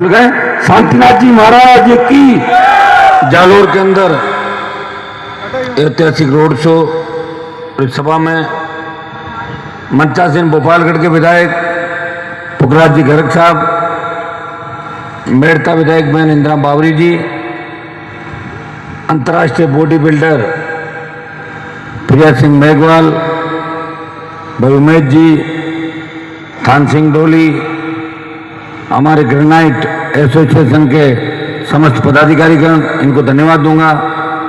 गए शांतिनाथ जी महाराज की। जालोर के अंदर ऐतिहासिक रोड शो सभा में मंचा सिंह भोपालगढ़ के विधायक पुखराज जी गर्ग साहब, मेड़ता विधायक बहन इंदिरा बावरी जी, अंतर्राष्ट्रीय बॉडी बिल्डर प्रिया सिंह मेघवाल, भाई उमेश जी, थान सिंह डोली, हमारे ग्रेनाइट एसोसिएशन के समस्त पदाधिकारीगण, इनको धन्यवाद दूंगा।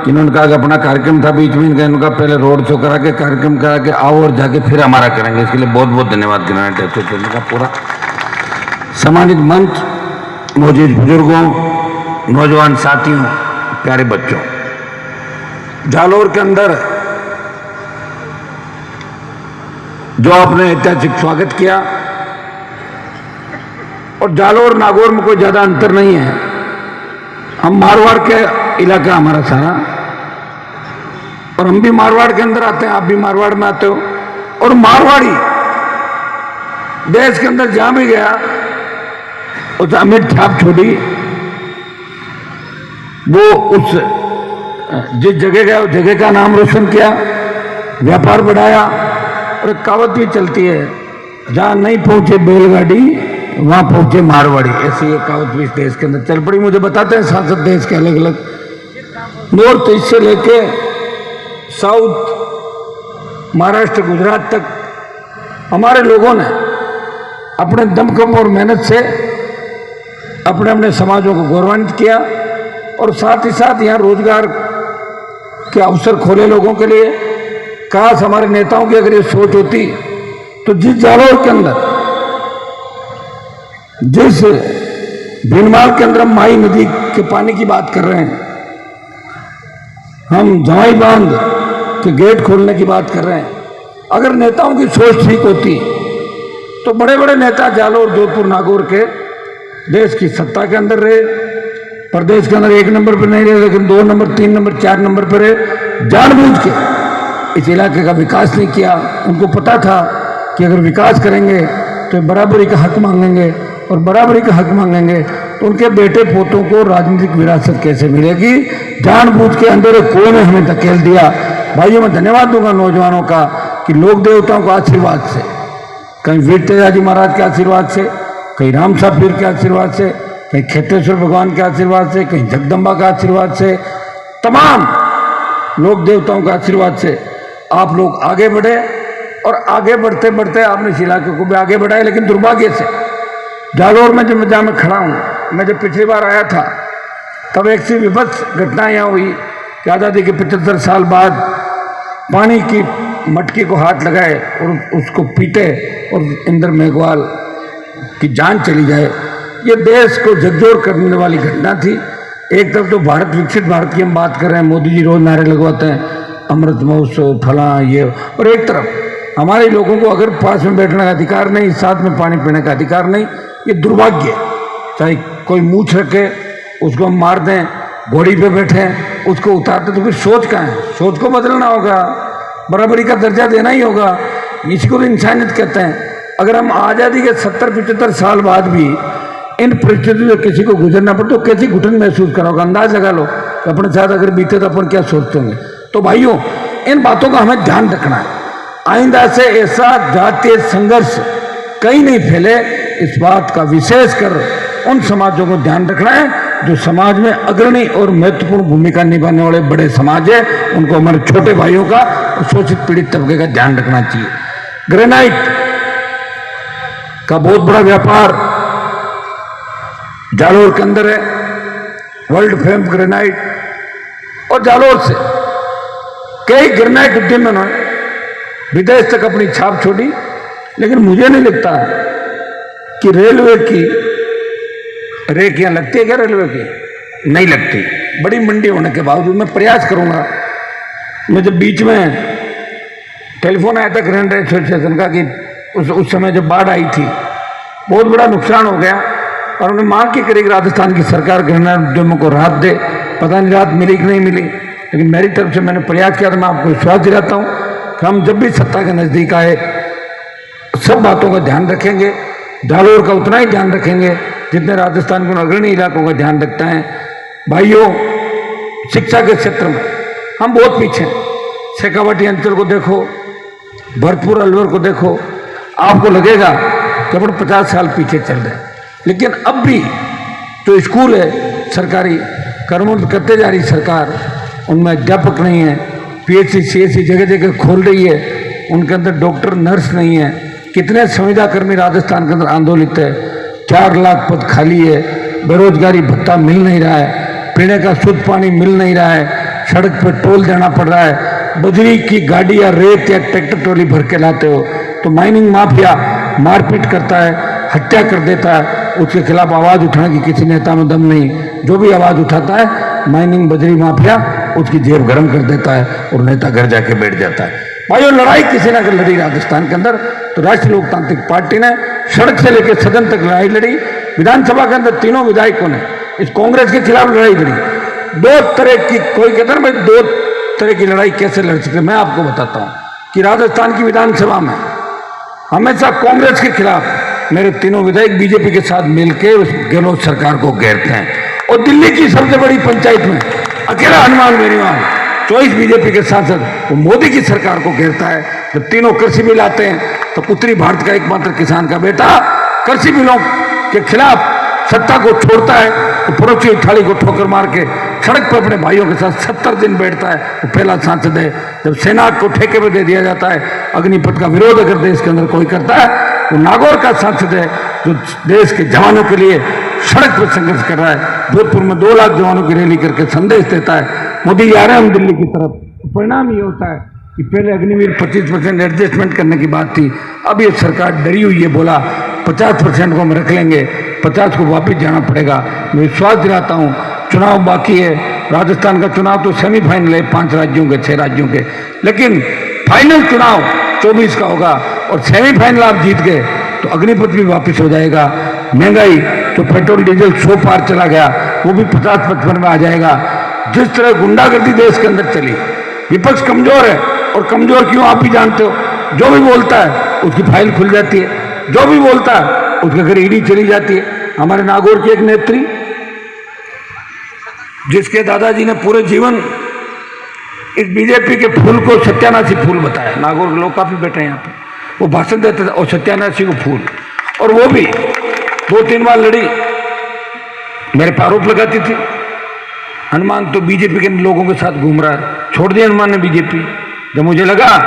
जिन्होंने कहा कि अपना कार्यक्रम था बीच में, इनका पहले रोड शो करा के कार्यक्रम करा के आओ और जाके फिर हमारा करेंगे, इसके लिए बहुत बहुत धन्यवाद ग्रेनाइट एसोसिएशन का पूरा। सम्मानित मंच, मौजूद बुजुर्गों, नौजवान साथियों, प्यारे बच्चों, जालोर के अंदर जो आपने ऐतिहासिक स्वागत किया, और जालोर नागौर में कोई ज्यादा अंतर नहीं है। हम मारवाड़ के इलाका हमारा सारा, और हम भी मारवाड़ के अंदर आते हैं, आप भी मारवाड़ में आते हो। और मारवाड़ी देश के अंदर जहां भी गया उस अमिट छाप छोड़ी, वो उस जिस जगह गया उस जगह का नाम रोशन किया, व्यापार बढ़ाया। और एक कहावत भी चलती है, जहां नहीं पहुंचे बैलगाड़ी वहां पहुंचे मारवाड़ी, ऐसी एक कहावत भी इस देश के अंदर चल पड़ी। मुझे बताते हैं सांसद देश के अलग अलग नॉर्थ ईस्ट से लेके साउथ, महाराष्ट्र, गुजरात तक हमारे लोगों ने अपने दमखम और मेहनत से अपने अपने समाजों को गौरवान्वित किया, और साथ ही साथ यहाँ रोजगार के अवसर खोले लोगों के लिए। काश हमारे नेताओं की अगर ये सोच होती तो जिस जालोर के अंदर, जिस भीनमाल के अंदर हम माई नदी के पानी की बात कर रहे हैं, हम जवाई बांध के गेट खोलने की बात कर रहे हैं, अगर नेताओं की सोच ठीक होती तो बड़े बड़े नेता जालोर, जोधपुर, नागौर के देश की सत्ता के अंदर रहे, प्रदेश के अंदर 1 नंबर पर नहीं रहे, लेकिन 2 नंबर, 3 नंबर, 4 नंबर पर रहे। जानबूझ के इस इलाके का विकास नहीं किया। उनको पता था कि अगर विकास करेंगे तो बराबरी का हक मांगेंगे, और बराबरी का हक मांगेंगे तो उनके बेटे पोतों को राजनीतिक विरासत कैसे मिलेगी। जानबूझ के अंधेरे कुएं में हमें धकेल दिया। भाइयों, मैं धन्यवाद दूंगा नौजवानों का कि लोक देवताओं के आशीर्वाद से, कहीं वीर तेजाजी महाराज के आशीर्वाद से, कहीं राम साहब पीर के आशीर्वाद से, कहीं खेतेश्वर भगवान के आशीर्वाद से, कहीं जगदम्बा का आशीर्वाद से, तमाम लोक देवताओं के आशीर्वाद से आप लोग आगे बढ़े। और आगे बढ़ते बढ़ते आपने इस इलाके को भी आगे बढ़ाया। लेकिन दुर्भाग्य से जालोर में जहाँ मैं खड़ा हूँ, मैं जब पिछली बार आया था तब एक सी विभत्स घटना यहाँ हुई कि आज़ादी के 75 साल बाद पानी की मटकी को हाथ लगाए और उसको पीटे और इंदिरा मेघवाल की जान चली जाए। ये देश को झकझोर करने वाली घटना थी। एक तरफ तो भारत, विकसित भारत की हम बात कर रहे हैं, मोदी जी रोज नारे लगवाते हैं, अमृत महोत्सव, फला ये, और एक तरफ हमारे लोगों को अगर पास में बैठने का अधिकार नहीं, साथ में पानी पीने का अधिकार नहीं। ये दुर्भाग्य है। चाहे कोई मूछ रखे उसको हम मार दें, घोड़ी पे बैठे उसको उतारते, तो फिर सोच कहाँ है? सोच को बदलना होगा, बराबरी का दर्जा देना ही होगा। इसी को तो इंसानियत कहते हैं। अगर हम आज़ादी के 70-75 साल बाद भी इन परिस्थितियों से किसी को गुजरना पड़े तो कैसी घुटन महसूस करोगे? अंदाज लगा लो कि अपने साथ अगर बीते तो अपन क्या सोचते होंगे। तो भाइयों, इन बातों का हमें ध्यान रखना है। आइंदा से ऐसा जातीय संघर्ष कहीं नहीं फैले, इस बात का विशेष कर उन समाजों को ध्यान रखना है जो समाज में अग्रणी और महत्वपूर्ण भूमिका निभाने वाले बड़े समाज है। उनको, हमारे छोटे भाइयों का और शोषित पीड़ित तबके का ध्यान रखना चाहिए। ग्रेनाइट का बहुत बड़ा व्यापार जालोर के अंदर है, वर्ल्ड फेम ग्रेनाइट, और जालोर से कई ग्रेनाइट उद्यमियों ने विदेश तक अपनी छाप छोड़ी। लेकिन मुझे नहीं लगता कि रेलवे की रेक यहाँ लगती है क्या? रेलवे की नहीं लगती। बड़ी मंडी होने के बावजूद मैं प्रयास करूंगा। मैं जब बीच में टेलीफोन आया था ग्रेनाइट एसोसिएशन का कि उस समय जब बाढ़ आई थी, बहुत बड़ा नुकसान हो गया, और उन्हें मांग की करेगी राजस्थान की सरकार ग्रेनाइट उद्यमों को राहत दे। पता नहीं राहत मिली कि नहीं मिली, लेकिन मेरी तरफ से मैंने प्रयास किया। तो मैं आपको विश्वास दिलाता हूँ कि हम जब भी सत्ता के नज़दीक आए सब बातों का ध्यान रखेंगे। जालोर का उतना ही ध्यान रखेंगे जितने राजस्थान के अग्रणी इलाकों का ध्यान रखते हैं। भाइयों, शिक्षा के क्षेत्र में हम बहुत पीछे हैं। शेखावाटी अंचल को देखो, भरतपुर अलवर को देखो, आपको लगेगा कि अपन 50 साल पीछे चल रहे हैं। लेकिन अब भी जो स्कूल है सरकारी, कर्मोन्नत करते जा रही सरकार, उनमें अध्यापक नहीं है। पीएचसी सीएचसी जगह जगह खोल रही है, उनके अंदर डॉक्टर नर्स नहीं है। कितने संविदा कर्मी राजस्थान के अंदर आंदोलित है। 4 लाख पद खाली है। बेरोजगारी भत्ता मिल नहीं रहा है। पीने का शुद्ध पानी मिल नहीं रहा है। सड़क पर टोल देना पड़ रहा है। बजरी की गाड़ी या रेत या ट्रैक्टर ट्रॉली भर के लाते हो तो माइनिंग माफिया मारपीट करता है, हत्या कर देता है। उसके खिलाफ आवाज़ उठाने की किसी नेता में दम नहीं। जो भी आवाज़ उठाता है, माइनिंग बजरी माफिया उसकी जेब गर्म कर देता है और नेता घर जाके बैठ जाता है। भाइयों, लड़ाई किसी ने अगर लड़ी राजस्थान के अंदर तो राष्ट्रीय लोकतांत्रिक पार्टी ने सड़क से लेकर सदन तक लड़ाई लड़ी। विधानसभा के अंदर तीनों विधायकों ने इस कांग्रेस के खिलाफ लड़ाई लड़ी। 2 तरह की, कोई कहता है मैं 2 तरह की लड़ाई कैसे लड़ सकते, मैं आपको बताता हूँ कि राजस्थान की विधानसभा में हमेशा कांग्रेस के खिलाफ मेरे तीनों विधायक बीजेपी के साथ मिलकर उस गहलोत सरकार को घेरते हैं। और दिल्ली की सबसे बड़ी पंचायत में अकेला हनुमान बेनीवाल 24 बीजेपी के सांसद वो मोदी की सरकार को घेरता है। जब तीनों कृषि बिल आते हैं तो उत्तरी भारत का एकमात्र किसान का बेटा कृषि बिलों के खिलाफ सत्ता को छोड़ता है तो पड़ोसी थाली को ठोकर मार के सड़क पर अपने भाइयों के साथ 70 दिन बैठता है। वो पहला सांसद है। जब सेना को ठेके में दे दिया जाता है, अग्निपथ का विरोध अगर देश के अंदर कोई करता है, वो नागौर का सांसद है जो देश के जवानों के लिए सड़क पर संघर्ष कर रहा है। जोधपुर में 2 लाख जवानों की रैली करके संदेश देता है मोदी आ रहे हैं हम दिल्ली की तरफ। परिणाम ये होता है कि पहले अग्निवीर 25% एडजस्टमेंट करने की बात थी, अब ये सरकार डरी हुई है, बोला 50% को हम रख लेंगे, 50 को वापस जाना पड़ेगा। मैं विश्वास दिलाता हूँ, चुनाव बाकी है। राजस्थान का चुनाव तो सेमीफाइनल है 5 राज्यों के, 6 राज्यों के, लेकिन फाइनल चुनाव 24 का होगा और सेमीफाइनल आप जीत गए तो अग्निपथ भी वापस हो जाएगा। महंगाई जो पेट्रोल डीजल 100 पार चला गया वो भी 50-55 में आ जाएगा। जिस तरह गुंडागर्दी देश के अंदर चली, विपक्ष कमजोर है। और कमजोर क्यों आप भी जानते हो, जो भी बोलता है उसकी फाइल खुल जाती है, जो भी बोलता है उसके घर ईडी चली जाती है। हमारे नागौर की एक नेत्री जिसके दादाजी ने पूरे जीवन इस बीजेपी के फूल को सत्यानाशी फूल बताया, नागौर के लोग काफी बैठे हैं यहाँ पे, वो भाषण देते थे और सत्यानाशी को फूल, और वो भी 2-3 बार लड़ी, मेरे पे आरोप लगाती थी हनुमान तो बीजेपी के लोगों के साथ घूम रहा है। छोड़ दिया हनुमान ने बीजेपी जब मुझे लगा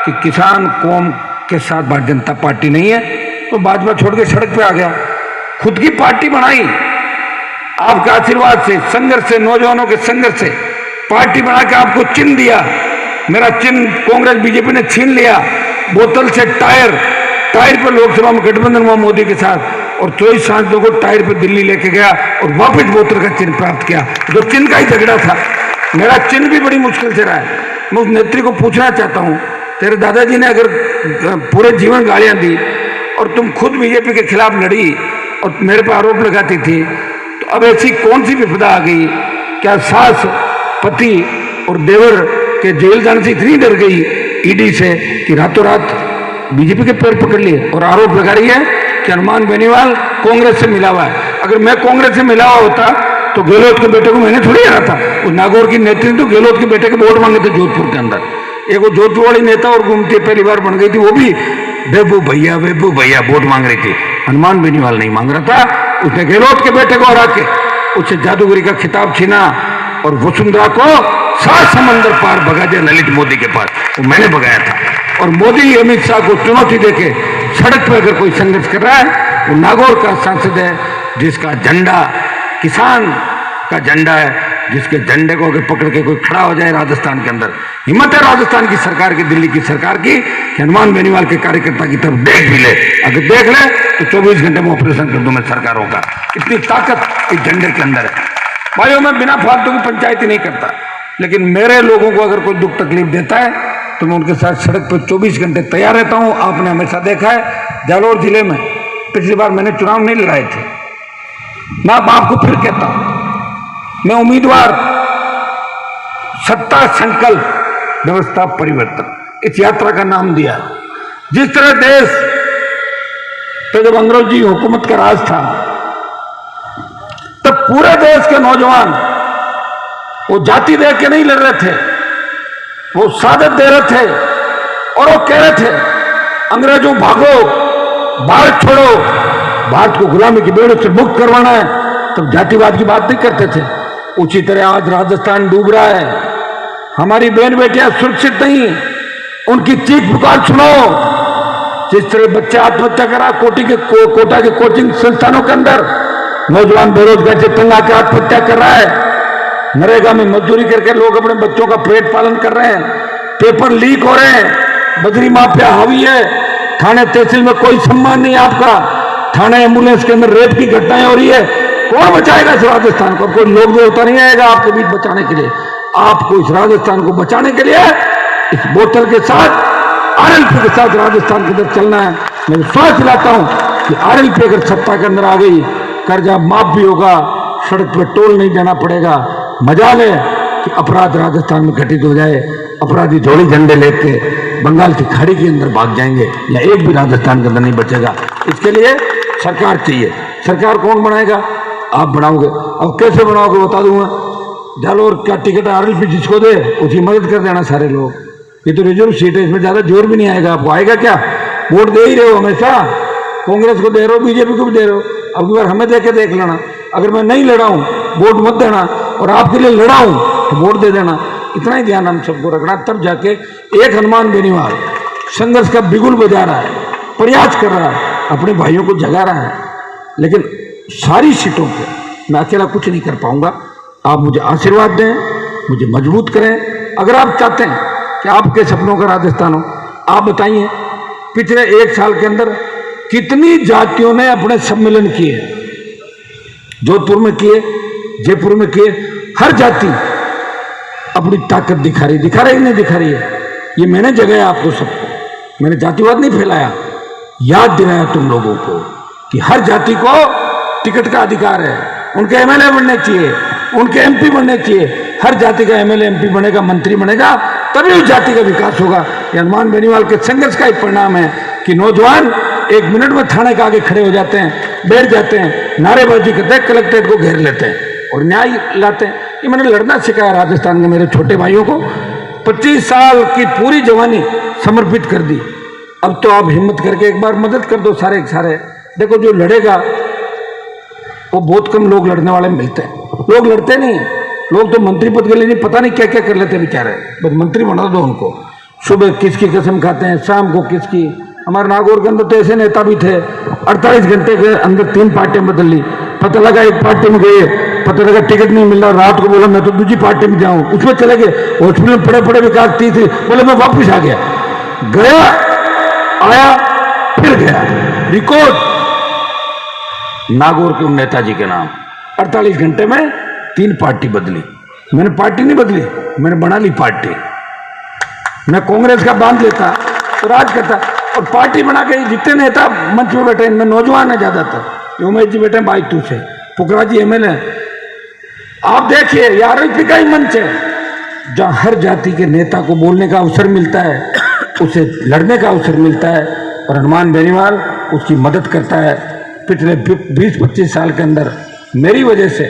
कि किसान कौम के साथ भारतीय जनता पार्टी नहीं है तो भाजपा छोड़ के सड़क पे आ गया। खुद की पार्टी बनाई, आपके आशीर्वाद से, संघर्ष से, नौजवानों के संघर्ष से पार्टी बना के आपको चिन्ह दिया। मेरा चिन्ह कांग्रेस बीजेपी ने छीन लिया। बोतल से टायर पर लोकसभा में गठबंधन हुआ मोदी के साथ और 24 सांसदों को टायर पर दिल्ली लेके गया और वापस बोतल का चिन्ह प्राप्त किया। जो चिन्ह का ही झगड़ा था, मेरा चिन्ह भी बड़ी मुश्किल से रहा है। मैं उस नेत्री को पूछना चाहता हूँ, तेरे दादाजी ने अगर पूरे जीवन गालियां दी और तुम खुद बीजेपी के खिलाफ लड़ी और मेरे पर आरोप लगाती थी, तो अब ऐसी कौन सी विपदा आ गई? क्या सास, पति और देवर के जेल जाने से इतनी डर गई ईडी से कि रातों रात बीजेपी के पैर पकड़ लिए और आरोप लगा रही है कि हनुमान बेनीवाल कांग्रेस से मिला हुआ है। अगर मैं कांग्रेस से मिला हुआ होता तो गहलोत के बेटे को मैंने थोड़ी हरा था। उस नागौर की नेत्री तो गहलोत के बेटे के वोट मांगे थे जोधपुर के अंदर। एक वो जोधपुर वाली नेता और घूमती पहली बार बन गई थी, वो भी बेबू भैया वोट मांग रही थी। हनुमान बेनीवाल नहीं मांग रहा था, उसने गहलोत के बेटे को हरा के उससे जादूगरी का खिताब छीना और वसुंधरा को 7 समंदर पार भगा दिया ललित मोदी के पास। वो मैंने भगाया था। और मोदी अमित शाह को चुनौती देके सड़क पर अगर कोई संघर्ष कर रहा है, वो नागौर का सांसद है जिसका झंडा किसान का झंडा है, जिसके झंडे को अगर पकड़ के कोई खड़ा हो जाए राजस्थान के अंदर, हिम्मत है राजस्थान की सरकार की, दिल्ली की सरकार की कि हनुमान बेनीवाल के कार्यकर्ता की तरफ देख भी ले। अगर देख ले तो 24 घंटे में ऑपरेशन कर दूं मैं सरकारों का। इतनी ताकत इस झंडे के अंदर है। भाइयों, मैं बिना फालतू की पंचायती नहीं करता, लेकिन मेरे लोगों को अगर कोई दुख तकलीफ देता है तो मैं उनके साथ सड़क पर 24 घंटे तैयार रहता हूं। आपने हमेशा देखा है जालौर जिले में पिछली बार मैंने चुनाव नहीं लड़ाए थे। मैं आपको फिर कहता हूं, मैं उम्मीदवार सत्ता संकल्प व्यवस्था परिवर्तन इस यात्रा का नाम दिया। जिस तरह देश तो जब अंग्रेजी हुकूमत का राज था पूरे देश के नौजवान वो जाति देख के नहीं लड़ रहे थे, वो सादत दे रहे थे और वो कह रहे थे अंग्रेजों भागो, भारत छोड़ो, भारत को गुलामी की बेड़ों से मुक्त करवाना है। तब जातिवाद की बात नहीं करते थे। उसी तरह आज राजस्थान डूब रहा है, हमारी बहन बेटियां सुरक्षित नहीं, उनकी चीख पुकार सुनो। जिस तरह बच्चे आत्महत्या करा कोटा के कोचिंग संस्थानों के अंदर, नौजवान बेरोजगार से तंग आकर आत्महत्या कर रहा है, नरेगा में मजदूरी करके लोग अपने बच्चों का पेट पालन कर रहे हैं, पेपर लीक हो रहे हैं, बजरी माफिया हावी है, थाने तहसील में कोई सम्मान नहीं आपका, थाने एम्बुलेंस के अंदर रेप की घटनाएं हो रही है। कौन बचाएगा इस राजस्थान को? कोई लोग देवता नहीं आएगा आपके बीच बचाने के लिए। आपको इस राजस्थान को बचाने के लिए इस बोतल के साथ, आरएलपी के साथ राजस्थान के अंदर चलना है। मैं विश्वास दिलाता हूं कि आरएलपी अगर सत्ता के अंदर आ गई, कर्जा माफ भी होगा, सड़क पर टोल नहीं देना पड़ेगा। मजाल है कि अपराध राजस्थान में घटित हो जाए, अपराधी झोली झंडे लेके बंगाल की खाड़ी के अंदर भाग जाएंगे, या एक भी राजस्थान के अंदर नहीं बचेगा। इसके लिए सरकार चाहिए। सरकार कौन बनाएगा? आप बनाओगे। अब कैसे बनाओगे बता दूंगा। जालोर का टिकट आरएलपी जिसको दे उसकी मदद कर देना सारे लोग। ये तो रिजर्व सीट है, इसमें ज्यादा जोर भी नहीं आएगा आपको। आएगा क्या? वोट दे ही रहे हो हमेशा, कांग्रेस को दे रहे हो, बीजेपी को भी दे रहे हो। अब बार हमें दे के देख लेना। अगर मैं नहीं लड़ा हूं वोट मत देना, और आपके लिए लड़ा हूं तो वोट दे देना। इतना ही ध्यान हम सबको रखना। तब जाके एक हनुमान बेनीवाल संघर्ष का बिगुल बजा रहा है, प्रयास कर रहा है, अपने भाइयों को जगा रहा है। लेकिन सारी सीटों पे मैं अकेला कुछ नहीं कर पाऊंगा। आप मुझे आशीर्वाद दें, मुझे मजबूत करें। अगर आप चाहते हैं कि आपके सपनों का राजस्थान हो, आप बताइए पिछले 1 साल के अंदर कितनी जातियों ने अपने सम्मेलन किए? जोधपुर में किए, जयपुर में किए। हर जाति अपनी ताकत दिखा रही नहीं दिखा रही है। ये मैंने जगाया आपको सबको, मैंने जातिवाद नहीं फैलाया, याद दिलाया तुम लोगों को कि हर जाति को टिकट का अधिकार है, उनके एमएलए बनने चाहिए, उनके एमपी बनने चाहिए। हर जाति का एमएलए एमपी बनेगा, मंत्री बनेगा, तभी उस जाति का विकास होगा। ये हनुमान बेनीवाल के संघर्ष का ही परिणाम है कि नौजवान 1 मिनट में थाने के आगे खड़े हो जाते हैं, बैठ जाते हैं, नारेबाजी करते हैं, कलेक्ट्रेट को घेर लेते हैं और न्याय लाते हैं। ये मैंने लड़ना सिखाया राजस्थान के मेरे छोटे भाइयों को। 25 साल की पूरी जवानी समर्पित कर दी। अब तो आप हिम्मत करके एक बार मदद कर दो सारे सारे। देखो जो लड़ेगा वो बहुत कम लोग लड़ने वाले मिलते हैं। लोग लड़ते नहीं, लोग तो मंत्री पद के लिए नहीं पता नहीं क्या क्या कर लेते बेचारे। बस मंत्री बना दो उनको। सुबह किसकी कसम खाते हैं, शाम को किसकी। हमारे नागौर के अंदर तो ऐसे नेता भी थे 48 घंटे के अंदर 3 पार्टियां बदल ली। पता लगा एक पार्टी में गए, पता लगा टिकट नहीं मिल रहा, रात को बोला मैं तो दूसरी पार्टी में जाऊं, उसमें चले गए। हॉस्पिटल में पड़े पड़े विकास थी बोले मैं वापस आ गया, आया फिर गया। रिकॉर्ड नागौर के उन नेताजी के नाम। 48 घंटे में 3 पार्टी बदली। मैंने पार्टी नहीं बदली, मैंने बना ली पार्टी। मैं कांग्रेस का बांध लेता तो राज करता। और पार्टी बना के जितने नेता मंच में बैठे इनमें नौजवान है ज्यादातर। उमेश जी बैठे बाइतू से, पुकरा जी एमएलए। आप देखिए ये आरएलपी का ही मंच है जहां हर जाति के नेता को बोलने का अवसर मिलता है, उसे लड़ने का अवसर मिलता है। और हनुमान बेनीवाल उसकी मदद करता है। पिछले 20-25 साल के अंदर मेरी वजह से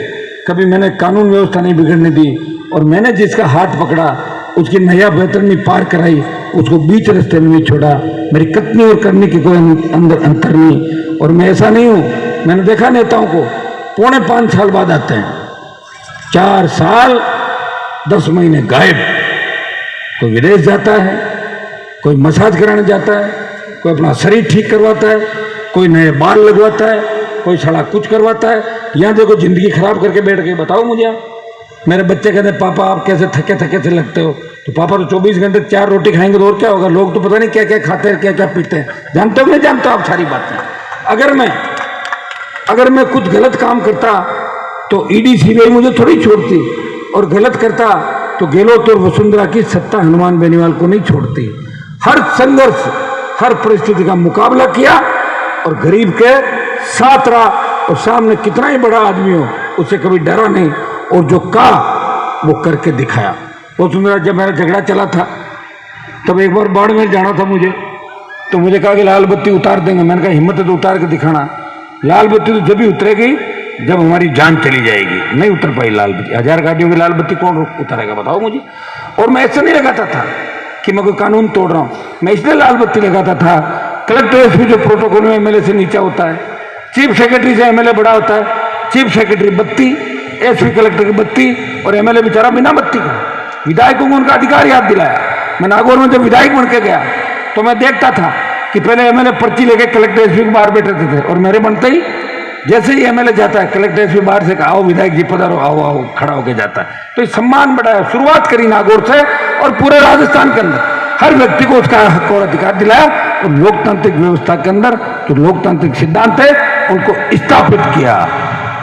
कभी मैंने कानून व्यवस्था नहीं बिगड़ने दी, और मैंने जिसका हाथ पकड़ा उसकी नया बेहतर नहीं पार कराई, उसको बीच रास्ते में नहीं छोड़ा। मेरी कथनी और करने की कोई अंदर अंतर नहीं। और मैं ऐसा नहीं हूं, मैंने देखा नेताओं को 4.25 साल बाद आते हैं, 4 साल 10 महीने गायब। कोई विदेश जाता है, कोई मसाज कराने जाता है, कोई अपना शरीर ठीक करवाता है, कोई नए बाल लगवाता है, कोई सड़ा कुछ करवाता है। यहाँ देखो जिंदगी खराब करके बैठ गई। बताओ मुझे आप। मेरे बच्चे कहते पापा आप कैसे थके थके से लगते हो? तो पापा तो 24 घंटे 4 रोटी खाएंगे तो और क्या होगा? लोग तो पता नहीं क्या क्या खाते हैं, क्या क्या पीते हैं। जानते हो नहीं जानते आप सारी बातें। अगर मैं कुछ गलत काम करता तो ईडी सीबीआई मुझे थोड़ी छोड़ती, और गलत करता तो गहलोत और वसुंधरा की सत्ता हनुमान बेनीवाल को नहीं छोड़ती। हर संघर्ष, हर परिस्थिति का मुकाबला किया और गरीब के साथ रहा, और सामने कितना ही बड़ा आदमी हो उससे कभी डरा नहीं, और जो कहा वो करके दिखाया। वसुंधरा जब मेरा झगड़ा चला था तब एक बार बाड़मेर जाना था मुझे, तो मुझे कहा कि लाल बत्ती उतार देंगे। मैंने कहा हिम्मत है तो उतार के दिखाना। लाल बत्ती तो जब भी उतरेगी जब हमारी जान चली जाएगी। नहीं उतर पाई लाल बत्ती, 1000 गाड़ियों की लाल बत्ती कौन उतारेगा बताओ मुझे। और मैं ऐसा नहीं लगाता था कि मैं कोई कानून तोड़ रहा हूं, मैं इसलिए लाल बत्ती लगाता था, कलेक्टर एसपी जो प्रोटोकॉल में एमएलए से नीचा होता है, चीफ सेक्रेटरी से एमएलए बड़ा होता है, चीफ सेक्रेटरी बत्ती, एसपी कलेक्टर की बत्ती, और एमएलए बेचारा बिना बत्ती का। विधायकों को उनका अधिकार याद दिलाया। मैं नागौर में जब विधायक बन के गया तो मैं देखता था कि पहले एमएलए पर्ची लेके कलेक्टर एसपी के बाहर बैठे थे, और मेरे बनते ही जैसे ही एमएलए जाता है कलेक्टर एसपी बाहर से आओ विधायक जी पधारो, आओ आओ, खड़ा होके जाता है। तो ये सम्मान बढ़ाया, शुरुआत करी नागौर से और पूरे राजस्थान के अंदर हर व्यक्ति को उसका हक और अधिकार दिलाया, और लोकतांत्रिक व्यवस्था के अंदर जो लोकतांत्रिक सिद्धांत है उनको स्थापित किया,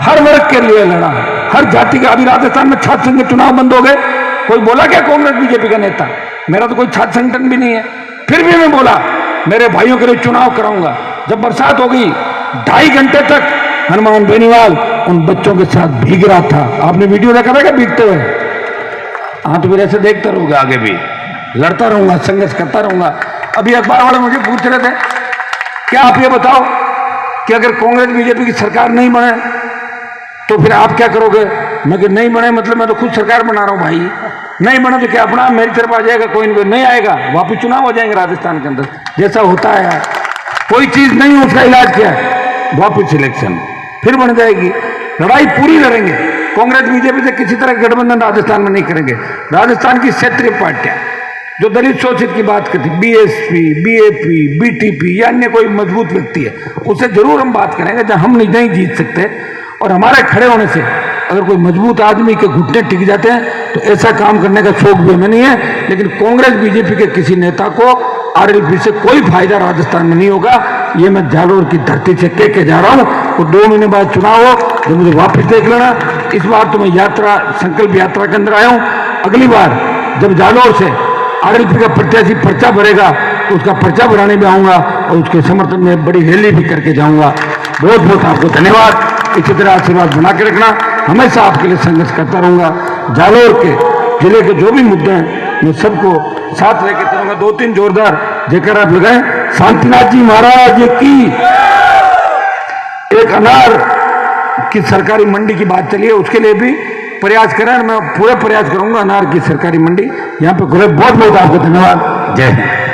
हर वर्ग के लिए लड़ा, हर जाति का। अभी राजस्थान में छात्र संघ के चुनाव बंद हो गए, कोई बोला क्या कांग्रेस बीजेपी का नेता? मेरा तो कोई छात्र संगठन भी नहीं है, फिर भी मैं बोला मेरे भाइयों के लिए चुनाव कराऊंगा। जब बरसात हो गई 2.5 घंटे तक हनुमान बेनीवाल उन बच्चों के साथ भीग रहा था। आपने वीडियो देखा था क्या भीगते हुए? हाँ, तो फिर ऐसे देखते रहोगे, आगे भी लड़ता रहूंगा, संघर्ष करता रहूंगा। अभी अखबार वाले मुझे पूछ रहे थे क्या आप ये बताओ कि अगर कांग्रेस बीजेपी की सरकार नहीं बने तो फिर आप क्या करोगे? मैं कि नहीं बने मतलब मैं तो खुद सरकार बना रहा हूं भाई, नहीं बने तो क्या अपना मेरी तरफ आ जाएगा, कोई नहीं आएगा, वापिस चुनाव हो जाएंगे राजस्थान के अंदर जैसा होता है। कोई चीज नहीं उसका इलाज क्या है, वापिस इलेक्शन फिर बन जाएगी। लड़ाई पूरी लड़ेंगे, कांग्रेस बीजेपी से किसी तरह गठबंधन राजस्थान में नहीं करेंगे। राजस्थान की क्षेत्रीय पार्टियां जो दलित शोषित की बात करती, बीएसपी, बीएपी, बीटीपी या अन्य कोई मजबूत व्यक्ति है, उससे जरूर हम बात करेंगे। जब हम नहीं जीत सकते और हमारे खड़े होने से अगर कोई मजबूत आदमी के घुटने टिक जाते हैं तो ऐसा काम करने का शौक भी हमें नहीं है। लेकिन कांग्रेस बीजेपी के किसी नेता को आरएलपी से कोई फायदा राजस्थान में नहीं होगा, ये मैं जालोर की धरती से कह के जा रहा हूं। तो 2 महीने बाद चुनाव हो तो मुझे वापस देख लेना। इस बार तो मैं यात्रा, संकल्प यात्रा के अंदर आया हूं। अगली बार जब जालोर से आरएलपी का प्रत्याशी पर्चा भरेगा तो उसका पर्चा भराने में आऊंगा और उसके समर्थन में बड़ी रैली भी करके जाऊंगा। बहुत बहुत आपको धन्यवाद। इसी तरह आशीर्वाद बना के रखना, हमेशा आपके लिए संघर्ष करता रहूंगा। जालोर के जिले के जो भी मुद्दे हैं मैं सबको साथ लेके चलूंगा। 2-3 जोरदार जयकारा आप लगाएं। शांतिनाथ जी महाराज की। एक अनार की सरकारी मंडी की बात चली है, उसके लिए भी प्रयास करें। मैं पूरा प्रयास करूंगा अनार की सरकारी मंडी यहाँ पे खुले। बहुत बहुत आपको धन्यवाद। जय हिंद।